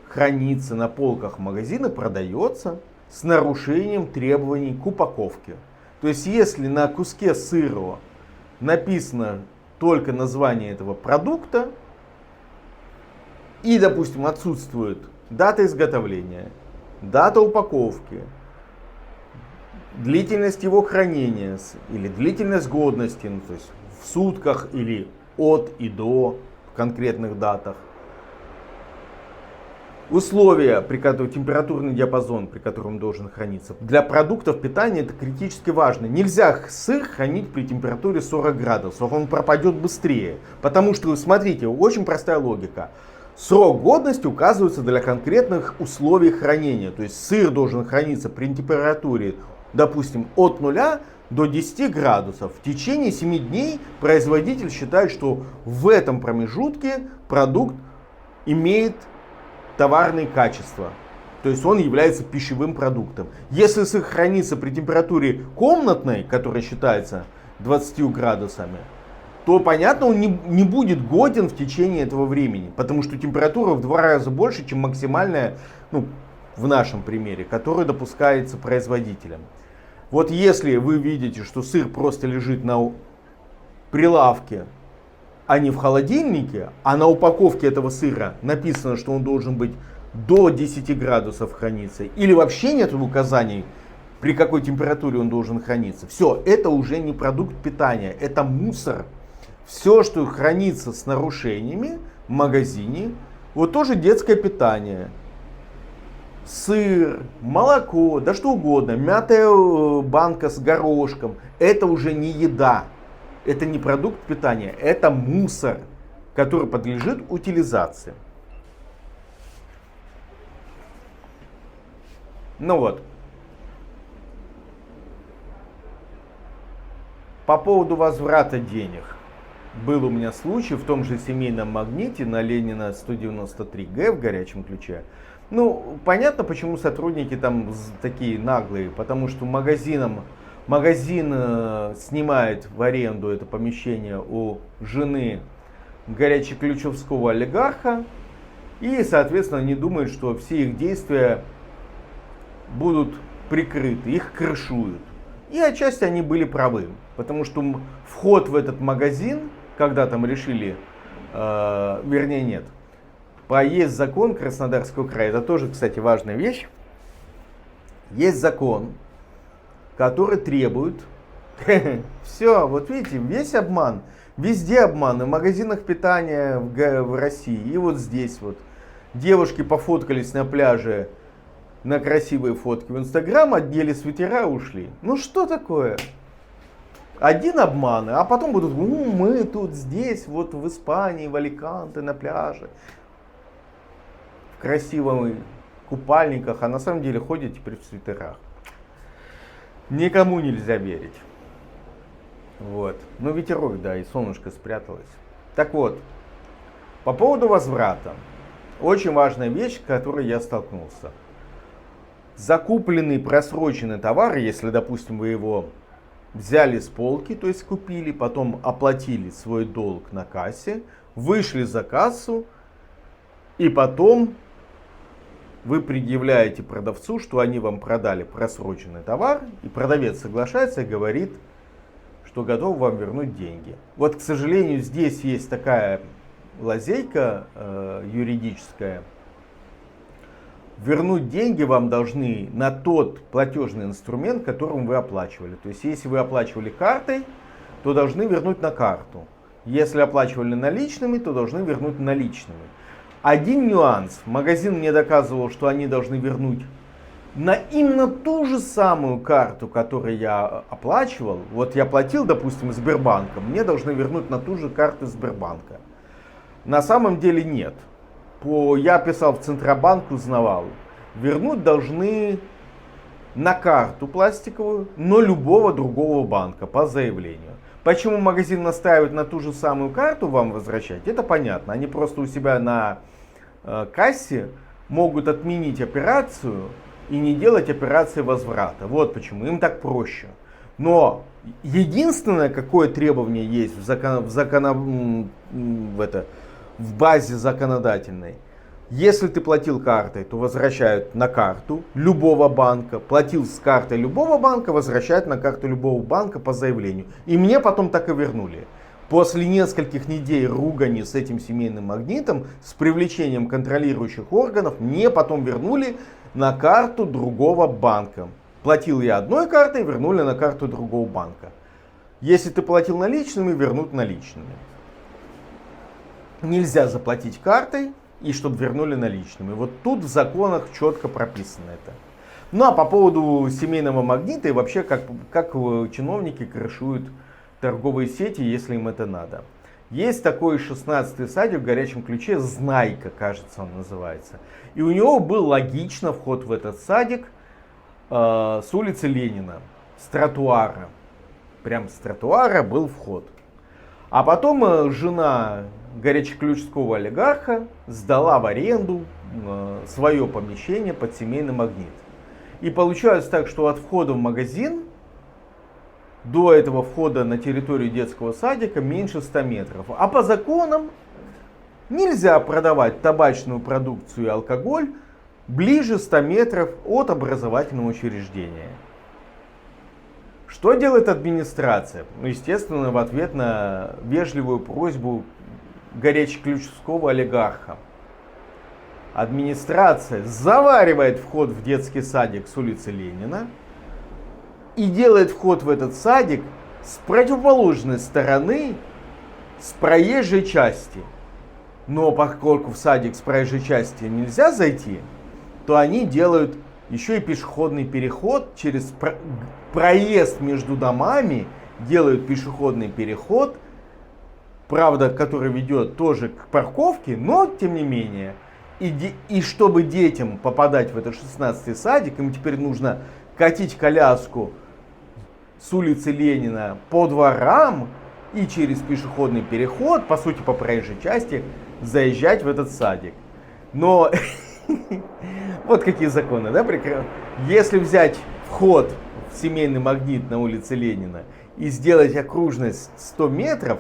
хранится на полках магазина, продается с нарушением требований к упаковке. То есть если на куске сыра написано только название этого продукта и, допустим, отсутствует дата изготовления, дата упаковки, длительность его хранения или длительность годности, ну, то есть в сутках или от и до в конкретных датах. Условия, при которых температурный диапазон, при котором должен храниться. Для продуктов питания это критически важно. Нельзя сыр хранить при температуре 40 градусов, он пропадет быстрее. Потому что, смотрите, очень простая логика. Срок годности указывается для конкретных условий хранения. То есть сыр должен храниться при температуре, допустим, от 0 до 10 градусов. В течение 7 дней производитель считает, что в этом промежутке продукт имеет товарные качества. То есть он является пищевым продуктом. Если сыр хранится при температуре комнатной, которая считается 20 градусами, то, понятно, он не будет годен в течение этого времени. Потому что температура в 2 раза больше, чем максимальная, ну, в нашем примере, которая допускается производителем. Вот если вы видите, что сыр просто лежит на прилавке, а не в холодильнике, а на упаковке этого сыра написано, что он должен быть до 10 градусов храниться, или вообще нет указаний, при какой температуре он должен храниться, все, это уже не продукт питания, это мусор. Все, что хранится с нарушениями в магазине, вот тоже детское питание. Сыр, молоко, да что угодно, мятая банка с горошком, это уже не еда. Это не продукт питания, это мусор, который подлежит утилизации. Ну вот. По поводу возврата денег. Был у меня случай в том же семейном магните на Ленина 193Г в горячем ключе. Ну, понятно, почему сотрудники там такие наглые, потому что магазин снимает в аренду это помещение у жены горячеключевского олигарха. И, соответственно, они думают, что все их действия будут прикрыты, их крышуют. И отчасти они были правы. Потому что вход в этот магазин, когда там решили, вернее нет, есть закон Краснодарского края, это тоже, кстати, важная вещь. Есть закон, который требует, все, вот видите, весь обман, везде обман, в магазинах питания в России, и вот здесь вот. Девушки пофоткались на пляже, на красивые фотки в Инстаграм, одели свитера и ушли. Ну что такое? Один обман, а потом будут, мы тут здесь, вот в Испании, в Аликанте, на пляже, в красивых купальниках, а на самом деле ходят теперь в свитерах. Никому нельзя верить. Вот. Ну, ветерок, да, и солнышко спряталось. Так вот, по поводу возврата. Очень важная вещь, с которой я столкнулся. Закупленный просроченный товар, если, допустим, вы его взяли с полки, то есть купили, потом оплатили свой долг на кассе, вышли за кассу, и потом вы предъявляете продавцу, что они вам продали просроченный товар, и продавец соглашается и говорит, что готов вам вернуть деньги. Вот, к сожалению, здесь есть такая лазейка юридическая. Вернуть деньги вам должны на тот платежный инструмент, которым вы оплачивали. То есть, если вы оплачивали картой, то должны вернуть на карту. Если оплачивали наличными, то должны вернуть наличными. Один нюанс. Магазин мне доказывал, что они должны вернуть на именно ту же самую карту, которую я оплачивал. Вот я платил, допустим, Сбербанком, мне должны вернуть на ту же карту Сбербанка. На самом деле нет. Я писал в Центробанк, узнавал. Вернуть должны на карту пластиковую, но любого другого банка по заявлению. Почему магазин настаивает на ту же самую карту вам возвращать, это понятно. Они просто у себя на кассе могут отменить операцию и не делать операции возврата. Вот почему, им так проще. Но единственное, какое требование есть в базе законодательной. Если ты платил картой, то возвращают на карту любого банка. Платил с картой любого банка, возвращают на карту любого банка по заявлению. И мне потом так и вернули. После нескольких недель ругани с этим семейным магнитом, с привлечением контролирующих органов, мне потом вернули на карту другого банка. Платил я одной картой, вернули на карту другого банка. Если ты платил наличными, вернут наличными. Нельзя заплатить картой, и чтобы вернули наличными. Вот тут в законах четко прописано это. Ну а по поводу семейного магнита и вообще как чиновники крышуют торговые сети, если им это надо. Есть такой 16-й садик в горячем ключе, Знайка, кажется, он называется. И у него был логично вход в этот садик с улицы Ленина, с тротуара. Прям с тротуара был вход. А потом жена горячеключского олигарха сдала в аренду свое помещение под семейный магнит. И получалось так, что от входа в магазин до этого входа на территорию детского садика меньше 100 метров. А по законам нельзя продавать табачную продукцию и алкоголь ближе 100 метров от образовательного учреждения. Что делает администрация? Ну, естественно, в ответ на вежливую просьбу горячеключского олигарха. Администрация заваривает вход в детский садик с улицы Ленина и делает вход в этот садик с противоположной стороны, с проезжей части. Но поскольку в садик с проезжей части нельзя зайти, то они делают еще и пешеходный переход через проезд между домами, делают пешеходный переход, правда, который ведет тоже к парковке, но тем не менее. И чтобы детям попадать в этот 16-й садик, им теперь нужно катить коляску с улицы Ленина по дворам и через пешеходный переход, по сути по проезжей части, заезжать в этот садик. Но вот какие законы, да, прекрасно. Если взять вход в семейный магнит на улице Ленина и сделать окружность 100 метров,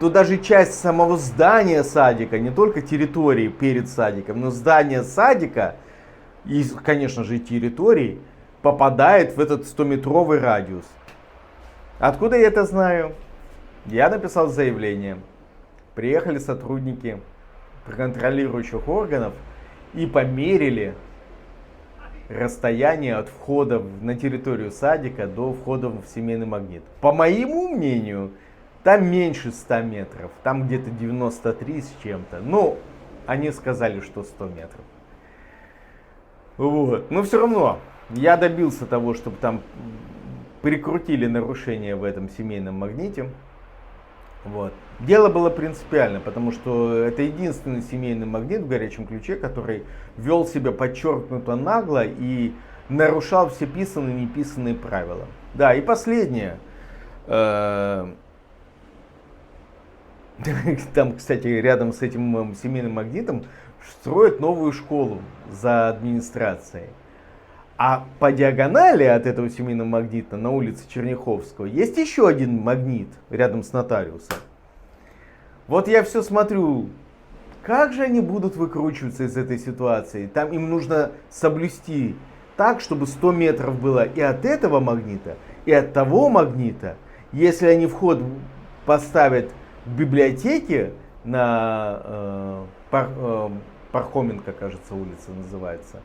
то даже часть самого здания садика, не только территории перед садиком, но здание садика и, конечно же, территории попадает в этот 100-метровый радиус. Откуда я это знаю? Я написал заявление. Приехали сотрудники контролирующих органов и померили расстояние от входа на территорию садика до входа в семейный магнит. По моему мнению, там меньше 100 метров, там где-то 93 с чем-то. Ну, они сказали, что 100 метров. Вот. Но все равно, я добился того, чтобы там прикрутили нарушение в этом семейном магните. Вот. Дело было принципиально, потому что это единственный семейный магнит в горячем ключе, который вел себя подчеркнуто нагло и нарушал все писанные и неписанные правила. Да, и последнее. Там, кстати, рядом с этим семейным магнитом строят новую школу за администрацией. А по диагонали от этого семейного магнита на улице Черняховского есть еще один магнит рядом с нотариусом. Вот я все смотрю, как же они будут выкручиваться из этой ситуации. Там им нужно соблюсти так, чтобы 100 метров было и от этого магнита, и от того магнита. Если они вход поставят в библиотеке на Пархоменко, кажется, улица называется,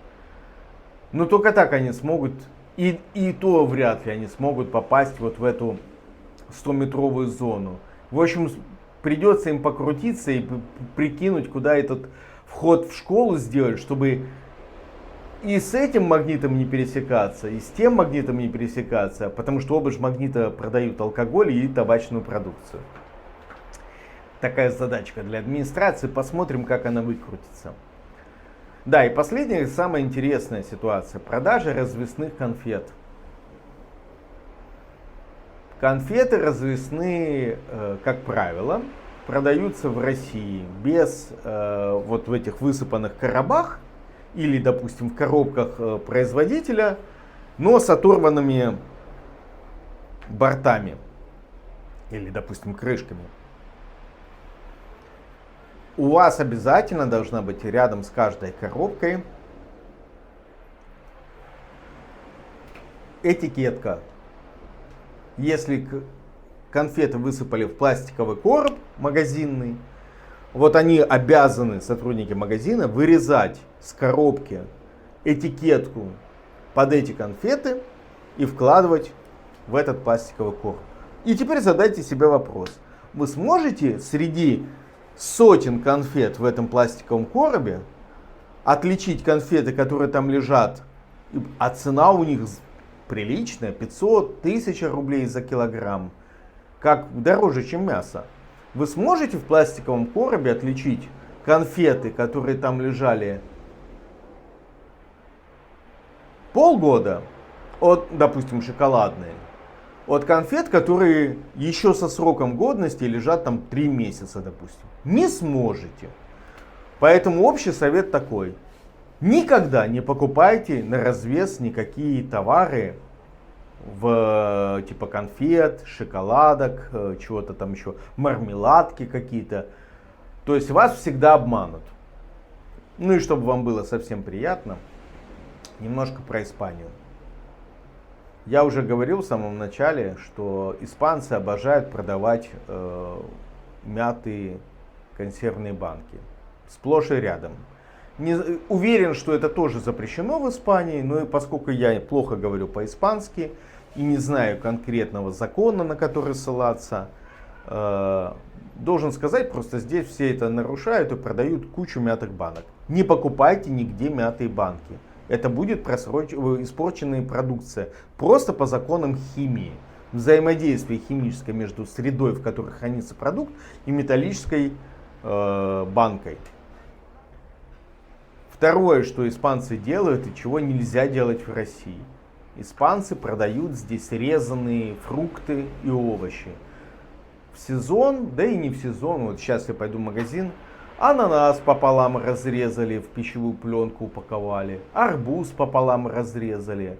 но только так они смогут, и то вряд ли они смогут попасть вот в эту 100-метровую зону. В общем, придется им покрутиться и прикинуть, куда этот вход в школу сделать, чтобы и с этим магнитом не пересекаться, и с тем магнитом не пересекаться, потому что оба же магнита продают алкоголь и табачную продукцию. Такая задачка для администрации, посмотрим, как она выкрутится. Да, и последняя, самая интересная ситуация. Продажа развесных конфет. Конфеты развесные, как правило, продаются в России без вот в этих высыпанных коробах или, допустим, в коробках производителя, но с оторванными бортами или, допустим, крышками. У вас обязательно должна быть рядом с каждой коробкой этикетка. Если конфеты высыпали в пластиковый короб магазинный, вот они обязаны, сотрудники магазина, вырезать с коробки этикетку под эти конфеты и вкладывать в этот пластиковый короб. И теперь задайте себе вопрос. Вы сможете среди сотен конфет в этом пластиковом коробе отличить конфеты, которые там лежат, а цена у них приличная, 500, 1000 рублей за килограмм, как дороже, чем мясо. Вы сможете в пластиковом коробе отличить конфеты, которые там лежали полгода, от, допустим, шоколадные, от конфет, которые еще со сроком годности лежат там 3 месяца, допустим? Не сможете. Поэтому общий совет такой. Никогда не покупайте на развес никакие товары в типа конфет, шоколадок, чего-то там еще, мармеладки какие-то. То есть вас всегда обманут. Ну и чтобы вам было совсем приятно, немножко про Испанию. Я уже говорил в самом начале, что испанцы обожают продавать мятые консервные банки. Сплошь и рядом. Не, уверен, что это тоже запрещено в Испании, но поскольку я плохо говорю по-испански и не знаю конкретного закона, на который ссылаться, должен сказать, просто здесь все это нарушают и продают кучу мятых банок. Не покупайте нигде мятые банки. Это будет испорченная продукция. Просто по законам химии. Взаимодействие химическое между средой, в которой хранится продукт, и металлической банкой. Второе, что испанцы делают и чего нельзя делать в России. Испанцы продают здесь резанные фрукты и овощи. В сезон, да и не в сезон, вот сейчас я пойду в магазин, ананас пополам разрезали, в пищевую пленку упаковали, арбуз пополам разрезали,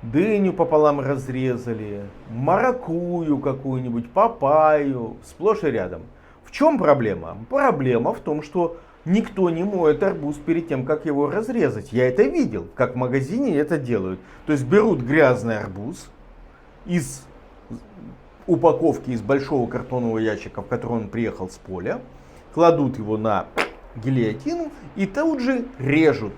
дыню пополам разрезали, маракую какую-нибудь, папайю, сплошь и рядом. В чем проблема? Проблема в том, что никто не моет арбуз перед тем, как его разрезать. Я это видел, как в магазине это делают. То есть берут грязный арбуз из упаковки из большого картонного ящика, в который он приехал с поля, кладут его на гильотину и тут же режут.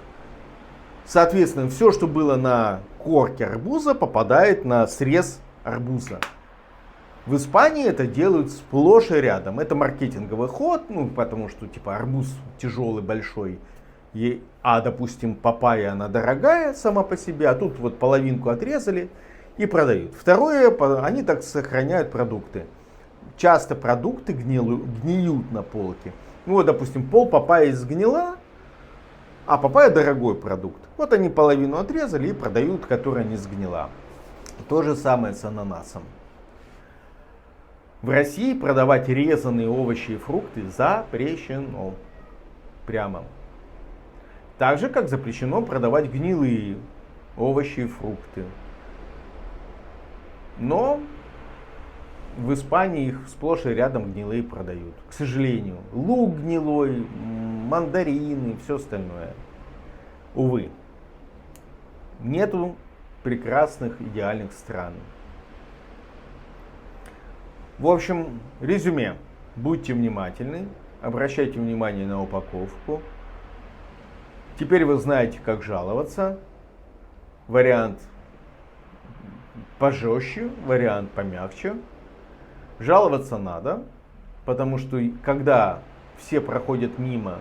Соответственно, все, что было на корке арбуза, попадает на срез арбуза. В Испании это делают сплошь и рядом. Это маркетинговый ход, ну, потому что типа арбуз тяжелый, большой, допустим, папайя, она дорогая сама по себе, а тут вот половинку отрезали и продают. Второе, они так сохраняют продукты. Часто продукты гниют на полке. Ну вот, допустим, пол папайи сгнила, а папайя дорогой продукт. Вот они половину отрезали и продают, которая не сгнила. То же самое с ананасом. В России продавать резанные овощи и фрукты запрещено. Прямо. Так же, как запрещено продавать гнилые овощи и фрукты. Но в Испании их сплошь и рядом гнилые продают. К сожалению. Лук гнилой, мандарины, все остальное. Увы. Нету прекрасных, идеальных стран. В общем, резюме. Будьте внимательны, обращайте внимание на упаковку. Теперь вы знаете, как жаловаться. Вариант пожестче, вариант помягче. Жаловаться надо, потому что когда все проходят мимо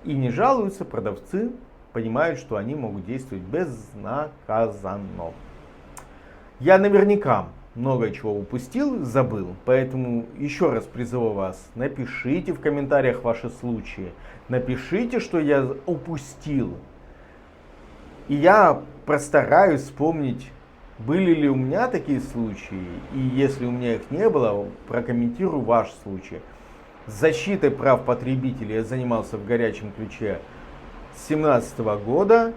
и не жалуются, продавцы понимают, что они могут действовать безнаказанно. Я наверняка много чего упустил, забыл, поэтому еще раз призываю вас, напишите в комментариях ваши случаи, напишите, что я упустил. И я постараюсь вспомнить, были ли у меня такие случаи, и если у меня их не было, прокомментирую ваш случай. С защитой прав потребителей я занимался в горячем ключе с 2017 года.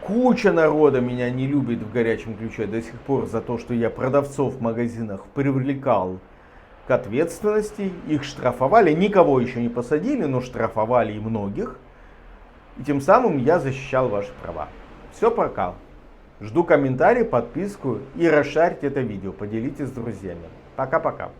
Куча народа меня не любит в горячем ключе до сих пор за то, что я продавцов в магазинах привлекал к ответственности. Их штрафовали, никого еще не посадили, но штрафовали и многих. И тем самым я защищал ваши права. Все, пока. Жду комментарий, подписку и расшарьте это видео, поделитесь с друзьями. Пока-пока.